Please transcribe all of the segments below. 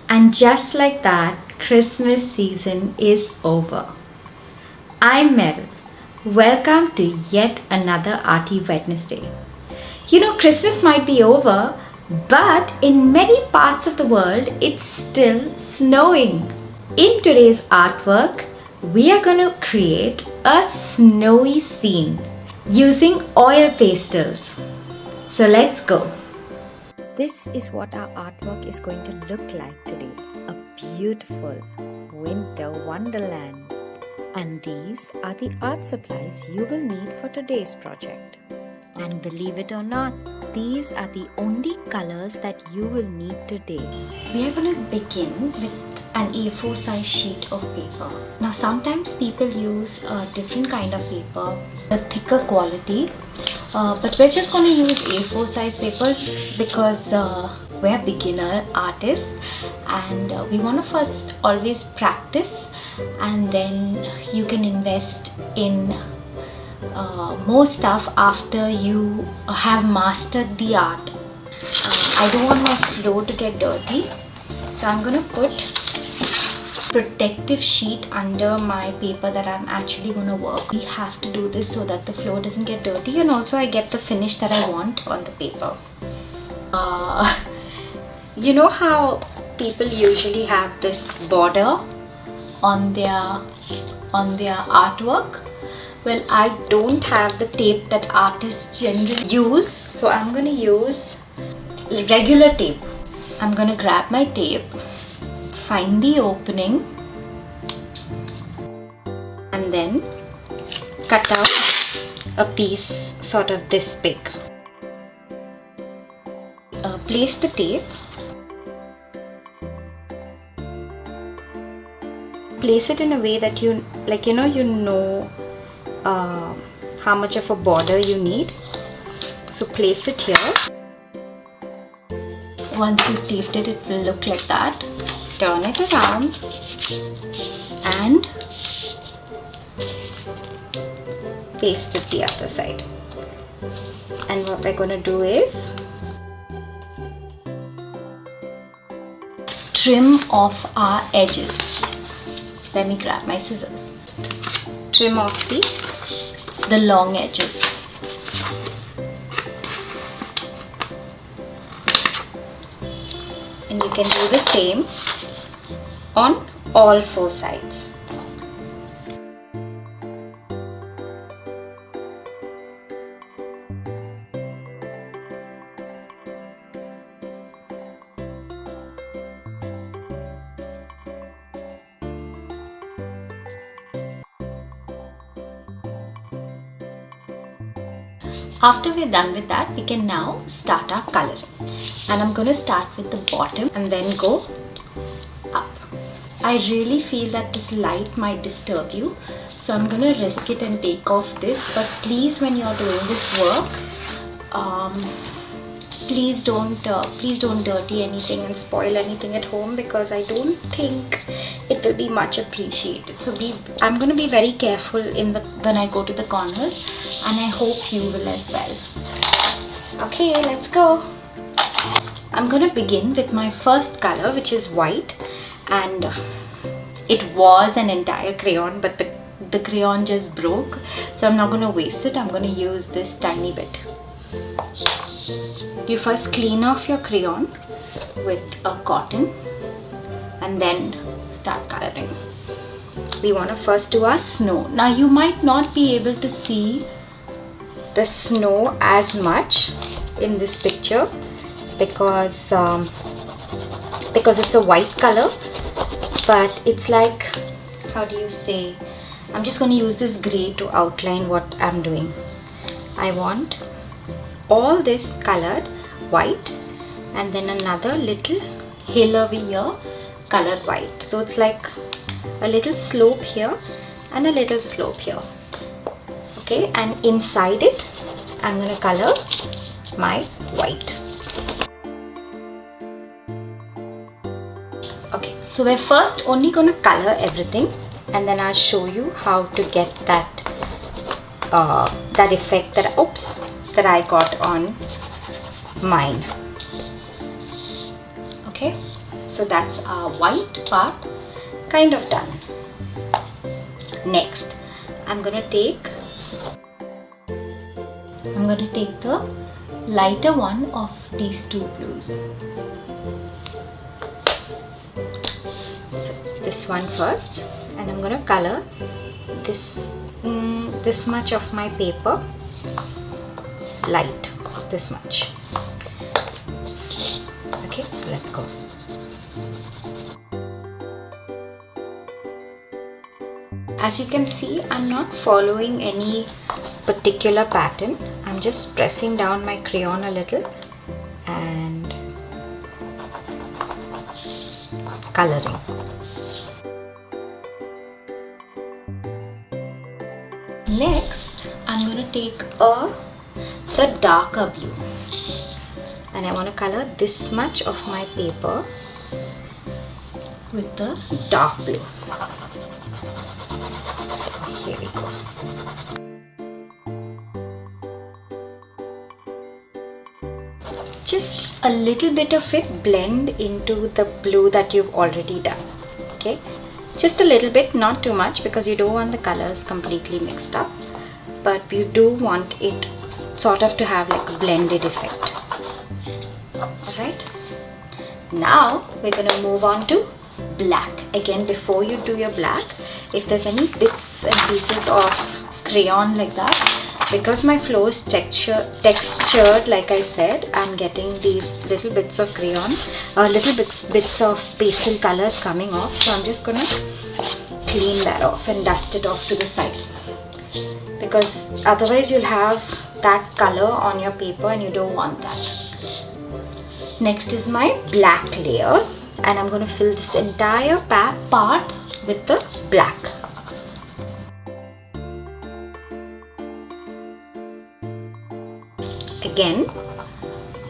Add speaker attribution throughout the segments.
Speaker 1: And just like that, Christmas season is over. I'm Merrill. Welcome to yet another Arty Wednesday. You know, Christmas might be over, but in many parts of the world, it's still snowing. In today's artwork, we are going to create a snowy scene using oil pastels. So let's go. This is what our artwork is going to look like today. A beautiful winter wonderland. And these are the art supplies you will need for today's project. And believe it or not, these are the only colors that you will need today. We are going to begin with an A4 size sheet of paper. Now sometimes people use a different kind of paper, a thicker quality. But we're just going to use A4 size papers because we're beginner artists and we want to first always practice, and then you can invest in more stuff after you have mastered the art. I don't want my floor to get dirty, so I'm going to put protective sheet under my paper that I'm actually going to work. We have to do this so that the floor doesn't get dirty, and also I get the finish that I want on the paper. You know how people usually have this border on their artwork? Well, I don't have the tape that artists generally use, so I'm going to use regular tape. I'm going to grab my tape, find the opening, and then cut out a piece sort of this big. Place the tape. Place it in a way that you know how much of a border you need. So place it here. Once you've taped it, it will look like that. Turn it around and paste it the other side. And what we're going to do is trim off our edges. Let me grab my scissors. Trim off the long edges. And you can do the same on all four sides. After we're done with that, we can now start our coloring. And I'm going to start with the bottom and then go up. I really feel that this light might disturb you, so I'm going to risk it and take off this. But please, when you're doing this work, please don't dirty anything and spoil anything at home, because I don't think it will be much appreciated. So I'm going to be very careful when I go to the corners, and I hope you will as well. Okay, let's go. I'm going to begin with my first color, which is white, and it was an entire crayon, but the crayon just broke, so I'm not going to waste it. I'm going to use this tiny bit. You first clean off your crayon with a cotton and then start coloring. We want to first do our snow. Now you might not be able to see the snow as much in this picture because it's a white color, but it's like, how do you say, I'm just going to use this gray to outline what I'm doing. I want all this colored white and then another little hill over here colored white. So it's like a little slope here and a little slope here. Okay, and inside it I'm going to color my white. Okay, so we're first only going to color everything, and then I'll show you how to get that effect that I got on mine. Okay, So that's our white part kind of done. Next, I'm gonna take the lighter one of these two blues. So it's this one first, and I'm gonna color this much of my paper light, this much. Okay, so let's go. As you can see, I'm not following any particular pattern. I'm just pressing down my crayon a little and coloring. Next, I'm going to take the darker blue, and I want to color this much of my paper with the dark blue. So here we go. Just a little bit of it blend into the blue that you've already done. Okay, just a little bit, not too much, because you don't want the colors completely mixed up, but you do want it sort of to have like a blended effect. Alright, now we're gonna move on to black. Again, before you do your black, if there's any bits and pieces of crayon like that, because my flow is textured, like I said, I'm getting these little bits of crayon, little bits of pastel colors coming off. So I'm just gonna clean that off and dust it off to the side, because otherwise you'll have that color on your paper and you don't want that. Next is my black layer, and I'm going to fill this entire part with the black. Again,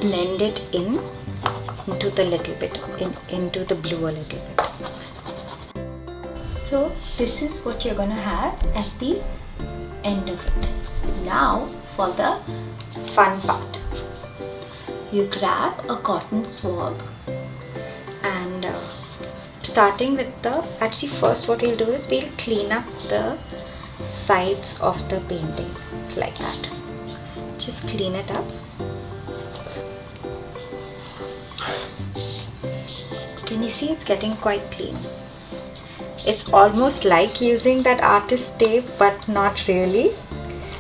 Speaker 1: blend it into the little bit, into the blue a little bit. So this is what you're going to have at the end of it. Now for the fun part. You grab a cotton swab, and starting with actually first what we'll do is we'll clean up the sides of the painting like that. Just clean it up. Can you see it's getting quite clean? It's almost like using that artist tape, but not really.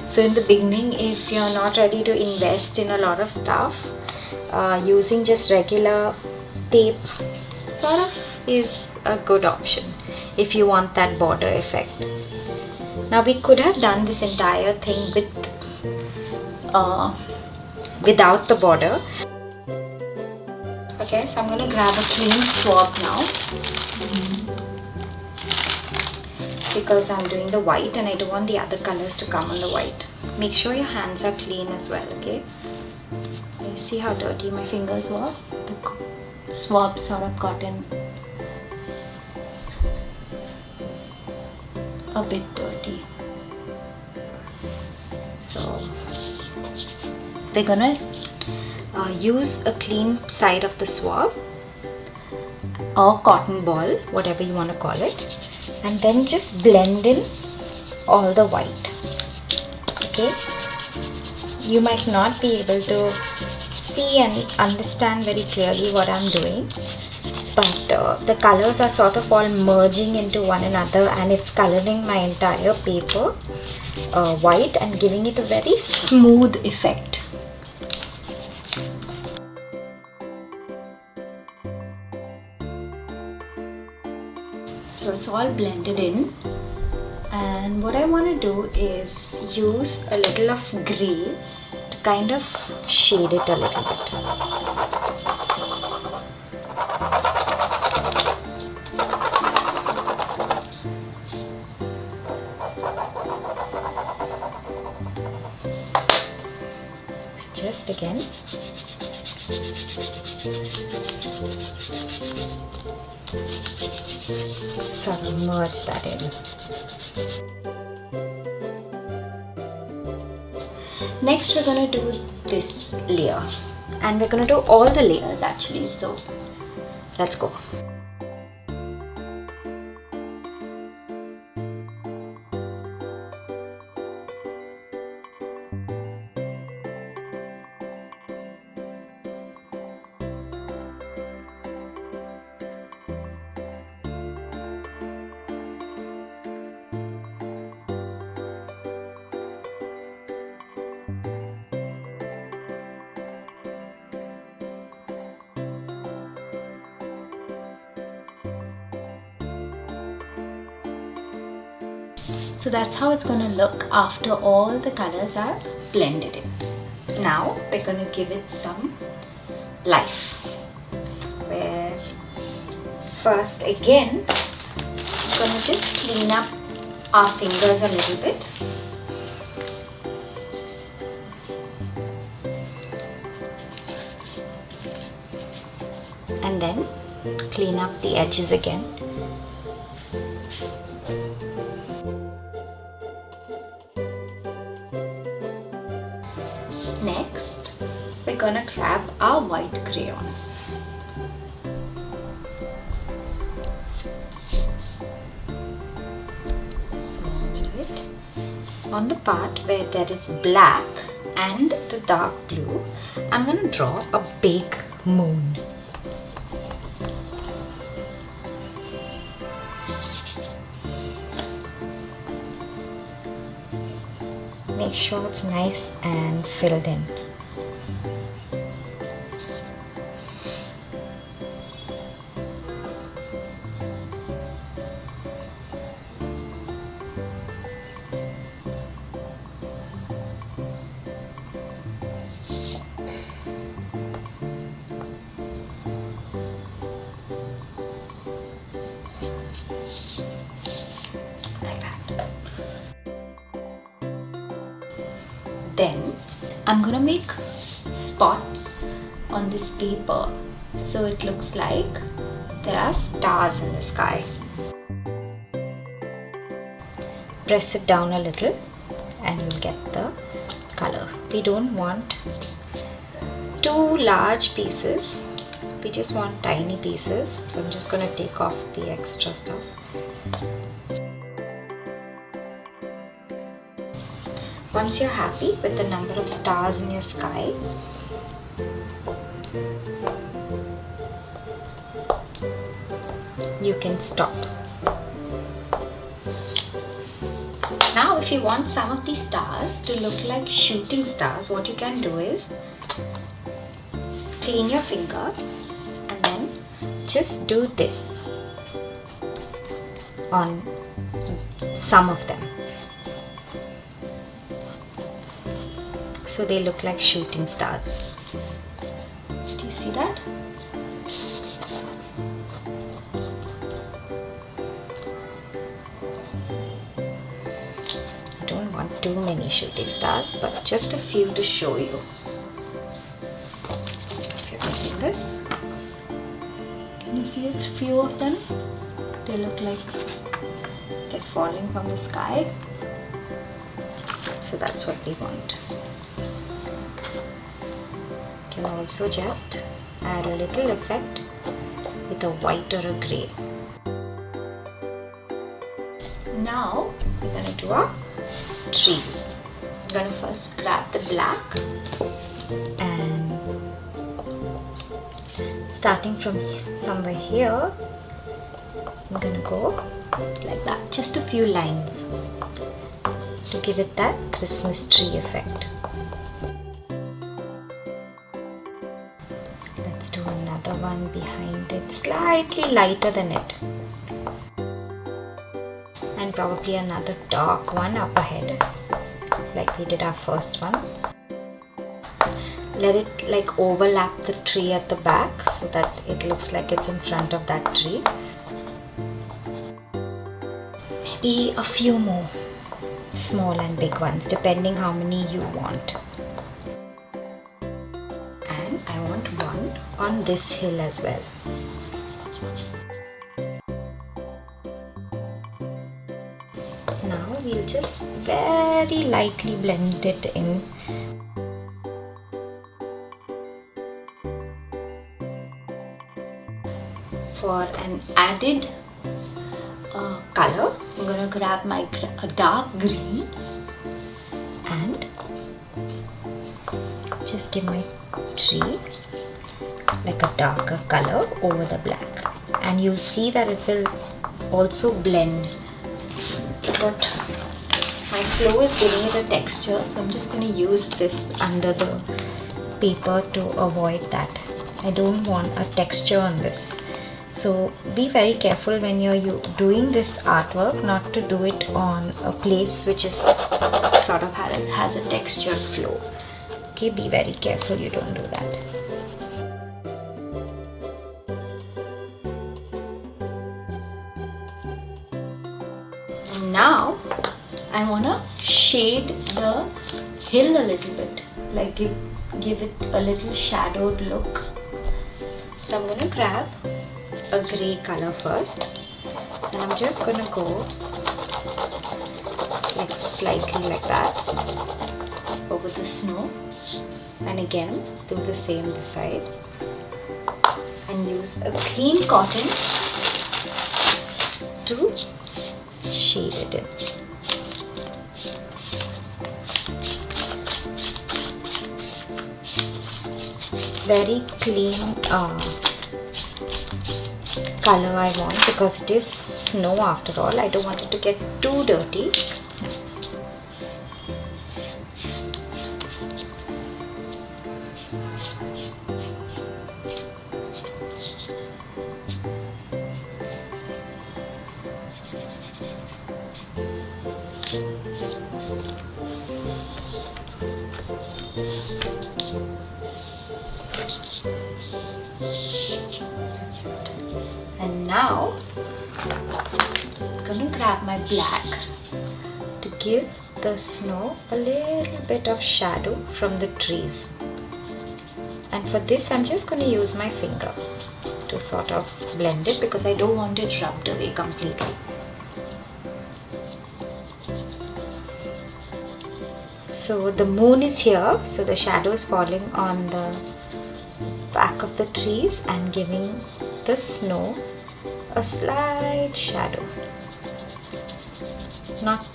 Speaker 1: So in the beginning, if you're not ready to invest in a lot of stuff, using just regular tape sort of is a good option if you want that border effect. Now we could have done this entire thing without the border. Okay, so I'm going to grab a clean swab now, because I'm doing the white and I don't want the other colors to come on the white. Make sure your hands are clean as well, okay? You see how dirty my fingers were? The swab sort of got in a bit dirty. So we're gonna use a clean side of the swab or cotton ball, whatever you want to call it, and then just blend in all the white. Okay, you might not be able to see and understand very clearly what I'm doing, but the colors are sort of all merging into one another, and it's coloring my entire paper white and giving it a very smooth effect. So it's all blended in, and what I want to do is use a little of grey to kind of shade it a little bit. Just again. Sort of merge that in. Next we're going to do this layer, and we're going to do all the layers actually. So Let's go. So that's how it's going to look after all the colors are blended in. Now we're going to give it some life. Where first again, I'm going to just clean up our fingers a little bit. And then clean up the edges again. Next, we're gonna grab our white crayon. So on the part where there is black and the dark blue, I'm gonna draw a big moon. Make sure it's nice and filled in. Then I'm gonna make spots on this paper so it looks like there are stars in the sky. Press it down a little and you'll get the color. We don't want too large pieces, we just want tiny pieces, so I'm just gonna take off the extra stuff. Once you're happy with the number of stars in your sky, you can stop. Now if you want some of these stars to look like shooting stars, what you can do is clean your finger and then just do this on some of them. So they look like shooting stars. Do you see that? I don't want too many shooting stars, but just a few to show you. If you're getting this, can you see a few of them? They look like they're falling from the sky. So that's what we want. You can also just add a little effect with a white or a grey. Now we're going to do our trees. I'm going to first grab the black and starting from somewhere here, I'm going to go like that, just a few lines to give it that Christmas tree effect. Let's do another one behind it, slightly lighter than it. And probably another dark one up ahead, like we did our first one. Let it like overlap the tree at the back so that it looks like it's in front of that tree. Maybe a few more. Small and big ones, depending how many you want. And I want one on this hill as well. Now we'll just very lightly blend it in. for an added color, I'm gonna grab my dark green and just give my tree like a darker color over the black, and you'll see that it will also blend, but my flow is giving it a texture, so I'm just going to use this under the paper to avoid that. I don't want a texture on this. So be very careful when you're doing this artwork not to do it on a place which is sort of has a textured flow. Okay, be very careful you don't do that. And now I want to shade the hill a little bit, like give it a little shadowed look. So I'm going to grab a grey color first, and I'm just going to go like slightly like that over the snow, and again do the same this side, and use a clean cotton to shade it in. Very clean color I want, because it is snow after all. I don't want it to get too dirty. That's it. And now I'm going to grab my black to give the snow a little bit of shadow from the trees. And for this I'm just going to use my finger to sort of blend it, because I don't want it rubbed away completely. So the moon is here, so the shadow is falling on the back of the trees and giving the snow a slight shadow. Not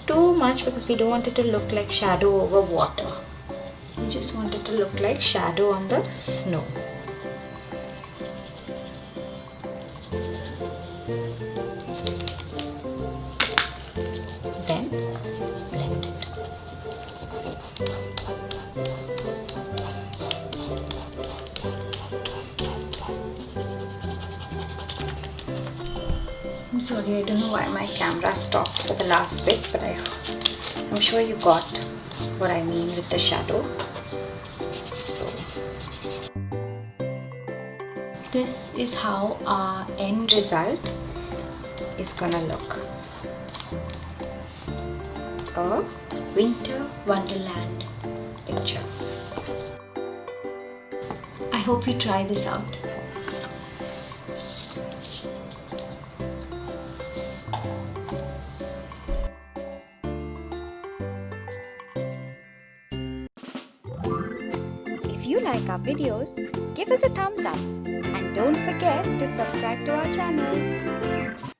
Speaker 1: too much, because we don't want it to look like shadow over water. We just want it to look like shadow on the snow. Then blend it. I'm sorry, I don't know why my camera stopped for the last bit, but I'm sure you got what I mean with the shadow. So this is how our end result is gonna look. A winter wonderland picture. I hope you try this out. If you like our videos, give us a thumbs up and don't forget to subscribe to our channel.